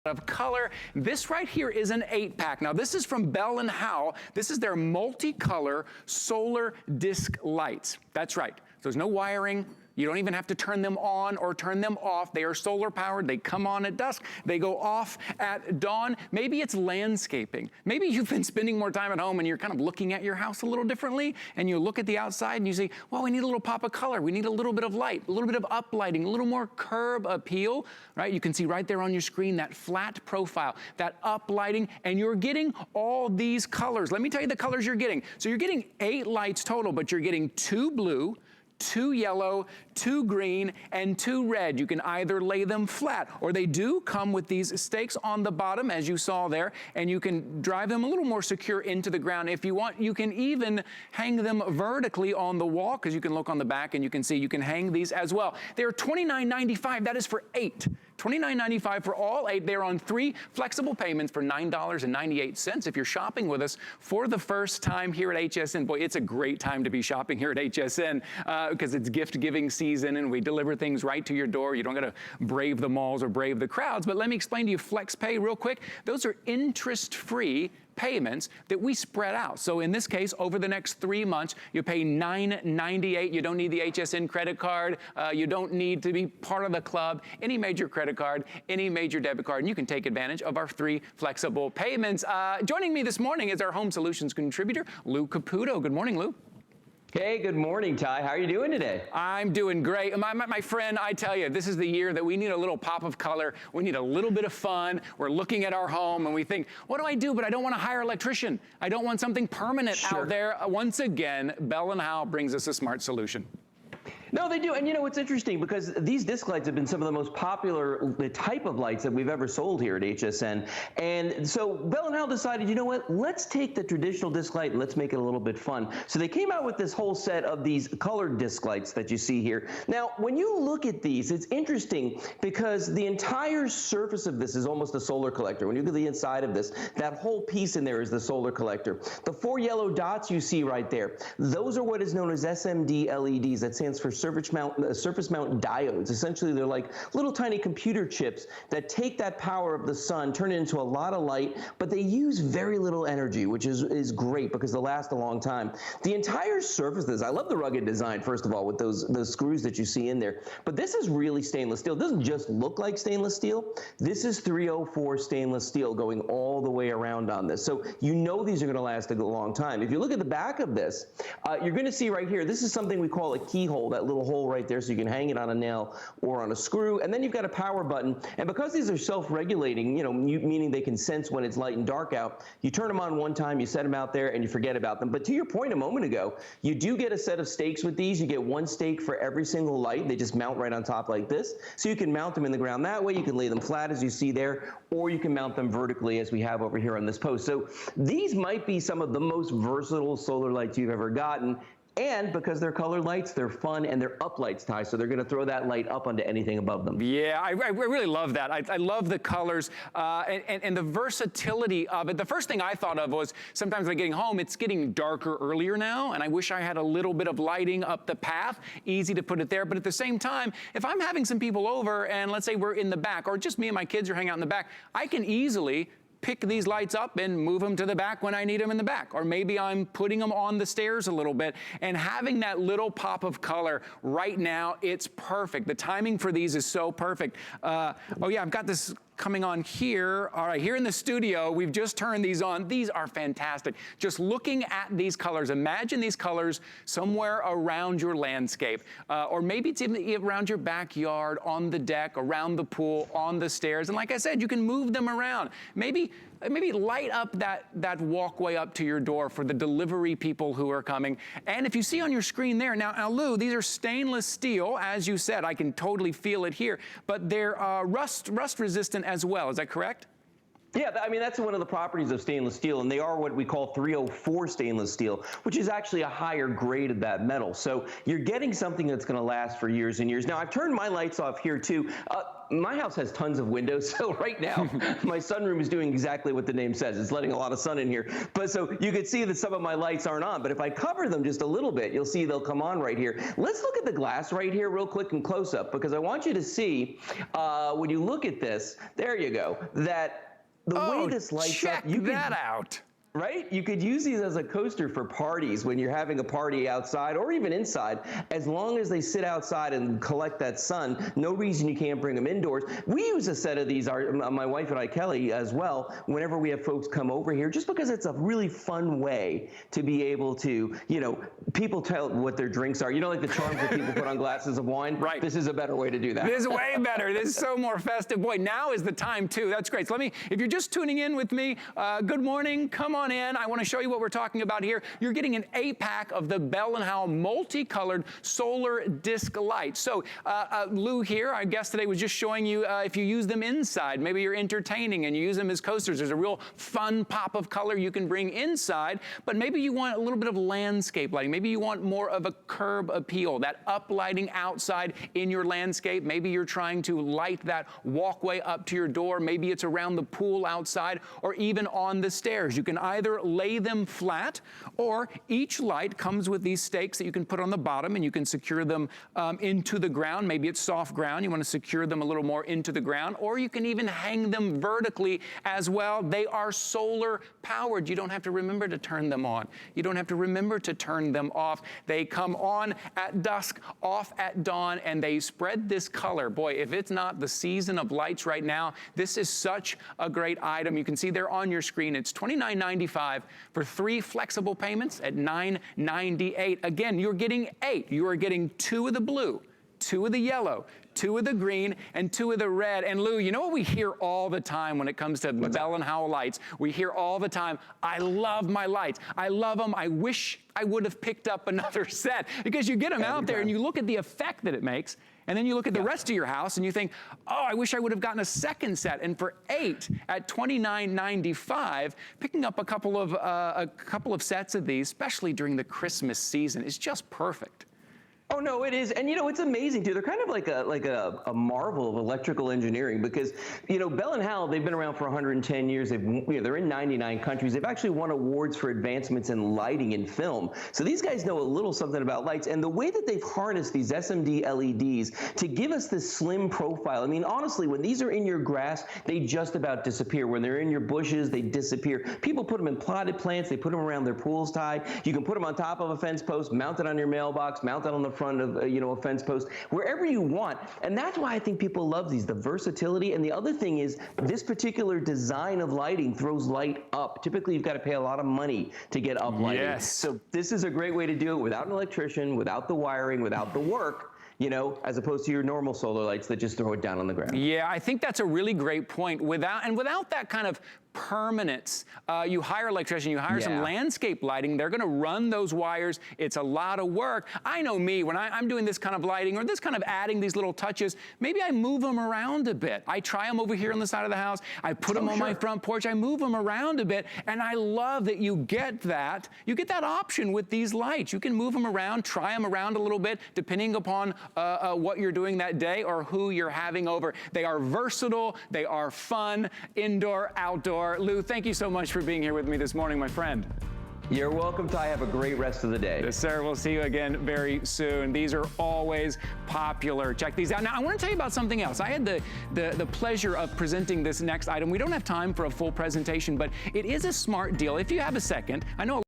of color. This right here is an 8-pack. Now this is from Bell and Howell. This is their multicolor solar disc lights. That's right. There's no wiring. You don't even have to turn them on or turn them off. They are solar powered. They come on at dusk. They go off at dawn. Maybe it's landscaping. Maybe you've been spending more time at home and you're kind of looking at your house a little differently, and you look at the outside and you say, well, we need a little pop of color. We need a little bit of light, a little bit of uplighting, a little more curb appeal, right? You can see right there on your screen that flat profile, that uplighting, and you're getting all these colors. Let me tell you the colors you're getting. So you're getting 8 lights total, but you're getting 2 blue, 2 yellow, 2 green, and 2 red. You can either lay them flat, or they do come with these stakes on the bottom, as you saw there, and you can drive them a little more secure into the ground. If you want, you can even hang them vertically on the wall, because you can look on the back and you can see you can hang these as well. They're $29.95. That is for 8. $29.95 for all 8. They're on 3 flexible payments for $9.98. If you're shopping with us for the first time here at HSN, boy, it's a great time to be shopping here at HSN because it's gift-giving season and we deliver things right to your door. You don't got to brave the malls or brave the crowds. But let me explain to you FlexPay real quick. Those are interest-free payments that we spread out. So in this case, over the next 3 months, you pay $9.98. You don't need the HSN credit card. You don't need to be part of the club. Any major credit card, any major debit card, and you can take advantage of our 3 flexible payments. Joining me this morning is our Home Solutions contributor, Lou Caputo. Good morning, Lou. Hey, good morning, Ty. How are you doing today? I'm doing great. My friend, I tell you, this is the year that we need a little pop of color. We need a little bit of fun. We're looking at our home and we think, what do I do? But I don't want to hire an electrician. I don't want something permanent out there. Once again, Bell and Howell brings us a smart solution. No, they do. And you know, it's interesting because these disc lights have been some of the most popular type of lights that we've ever sold here at HSN. And so Bell and Howell decided, you know what, let's take the traditional disc light and let's make it a little bit fun. So they came out with this whole set of these colored disc lights that you see here. Now, when you look at these, it's interesting because the entire surface of this is almost a solar collector. When you look at the inside of this, that whole piece in there is the solar collector. The 4 yellow dots you see right there, those are what is known as SMD LEDs. That stands for surface mount diodes. Essentially, they're like little tiny computer chips that take that power of the sun, turn it into a lot of light, but they use very little energy, which is great because they'll last a long time. The entire surface of this, I love the rugged design, first of all, with those screws that you see in there, but this is really stainless steel. It doesn't just look like stainless steel. This is 304 stainless steel going all the way around on this. So you know these are going to last a long time. If you look at the back of this, you're going to see right here, this is something we call a keyhole, that little hole right there, so you can hang it on a nail or on a screw, and then you've got a power button. And because these are self-regulating, you know, meaning they can sense when it's light and dark out, you turn them on one time, you set them out there, and you forget about them. But to your point a moment ago, you do get a set of stakes with these. You get 1 stake for every single light. They just mount right on top like this. So you can mount them in the ground that way. You can lay them flat, as you see there, or you can mount them vertically, as we have over here on this post. So these might be some of the most versatile solar lights you've ever gotten. And because they're colored lights, they're fun and they're up lights, Ty, so they're going to throw that light up onto anything above them. Yeah, I really love that. I love the colors and the versatility of it. The first thing I thought of was sometimes when I'm getting home, it's getting darker earlier now, and I wish I had a little bit of lighting up the path. Easy to put it there, but at the same time, if I'm having some people over and let's say we're in the back, or just me and my kids are hanging out in the back, I can easily pick these lights up and move them to the back when I need them in the back. Or maybe I'm putting them on the stairs a little bit, and having that little pop of color right now, it's perfect. The timing for these is so perfect. Oh yeah, I've got this coming on here. All right, here in the studio, we've just turned these on. These are fantastic. Just looking at these colors, imagine these colors somewhere around your landscape, or maybe it's even around your backyard, on the deck, around the pool, on the stairs. And like I said, you can move them around. Maybe light up that walkway up to your door for the delivery people who are coming. And if you see on your screen there, now Lou, these are stainless steel, as you said. I can totally feel it here, but they're rust resistant as well. Is that correct? Yeah, I mean, that's one of the properties of stainless steel, and they are what we call 304 stainless steel, which is actually a higher grade of that metal. So you're getting something that's going to last for years and years. Now, I've turned my lights off here, too. My house has tons of windows, so right now my sunroom is doing exactly what the name says. It's letting a lot of sun in here. But so you can see that some of my lights aren't on, but if I cover them just a little bit, you'll see they'll come on right here. Let's look at the glass right here real quick and close up, because I want you to see when you look at this, there you go, that the way this lights up, check that out. Right? You could use these as a coaster for parties when you're having a party outside or even inside. As long as they sit outside and collect that sun, no reason you can't bring them indoors. We use a set of these, my wife and I, Kelly, as well, whenever we have folks come over here, just because it's a really fun way to be able to, you know, people tell what their drinks are. You know, like the charms that people put on glasses of wine? Right. This is a better way to do that. This is way better. This is so more festive. Boy, now is the time, too. That's great. So if you're just tuning in with me, good morning. Come on in. I want to show you what we're talking about here. You're getting an 8-pack of the Bell & Howell multicolored solar disc lights. So Lou here, our guest today, was just showing you if you use them inside, maybe you're entertaining and you use them as coasters. There's a real fun pop of color you can bring inside, but maybe you want a little bit of landscape lighting. Maybe you want more of a curb appeal, that uplighting outside in your landscape. Maybe you're trying to light that walkway up to your door. Maybe it's around the pool outside or even on the stairs. You can either lay them flat, or each light comes with these stakes that you can put on the bottom, and you can secure them into the ground. Maybe it's soft ground. You want to secure them a little more into the ground, or you can even hang them vertically as well. They are solar powered. You don't have to remember to turn them on. You don't have to remember to turn them off. They come on at dusk, off at dawn, and they spread this color. Boy, if it's not the season of lights right now, this is such a great item. You can see there on your screen, it's $29.95 for 3 flexible payments at $9.98. Again, you're getting 8. You are getting 2 of the blue, 2 of the yellow, 2 of the green, and 2 of the red. And Lou, you know what we hear all the time when it comes to Bell & Howell lights? We hear all the time, I love my lights. I love them. I wish I would have picked up another set. Because you get them out there and you look at the effect that it makes, and then you look at the rest of your house and you think, oh, I wish I would have gotten a second set. And for 8 at $29.95, picking up a couple of sets of these, especially during the Christmas season, is just perfect. Oh, no, it is. And, you know, it's amazing, too. They're kind of like a marvel of electrical engineering because, you know, Bell & Howell, they've been around for 110 years. They're in 99 countries. They've actually won awards for advancements in lighting and film. So these guys know a little something about lights. And the way that they've harnessed these SMD LEDs to give us this slim profile. I mean, honestly, when these are in your grass, they just about disappear. When they're in your bushes, they disappear. People put them in potted plants. They put them around their pool's tie. You can put them on top of a fence post, mount it on your mailbox, mount it on the front of a fence post, wherever you want. And that's why I think people love these, the versatility. And the other thing is this particular design of lighting throws light up. Typically, you've got to pay a lot of money to get up lighting. Yes. So this is a great way to do it without an electrician, without the wiring, without the work, you know, as opposed to your normal solar lights that just throw it down on the ground. Yeah, I think that's a really great point. Without that kind of permanence, you hire an electrician, you hire some landscape lighting, they're going to run those wires. It's a lot of work. I know me, when I'm doing this kind of lighting or this kind of adding these little touches, maybe I move them around a bit. I try them over here on the side of the house. I put them on my front porch. I move them around a bit, and I love that you get that. You get that option with these lights. You can move them around, try them around a little bit, depending upon what you're doing that day or who you're having over. They are versatile. They are fun, indoor, outdoor. Lou, thank you so much for being here with me this morning, my friend. You're welcome, Ty. Have a great rest of the day. Yes, sir. We'll see you again very soon. These are always popular. Check these out. Now, I want to tell you about something else. I had the pleasure of presenting this next item. We don't have time for a full presentation, but it is a smart deal. If you have a second, I know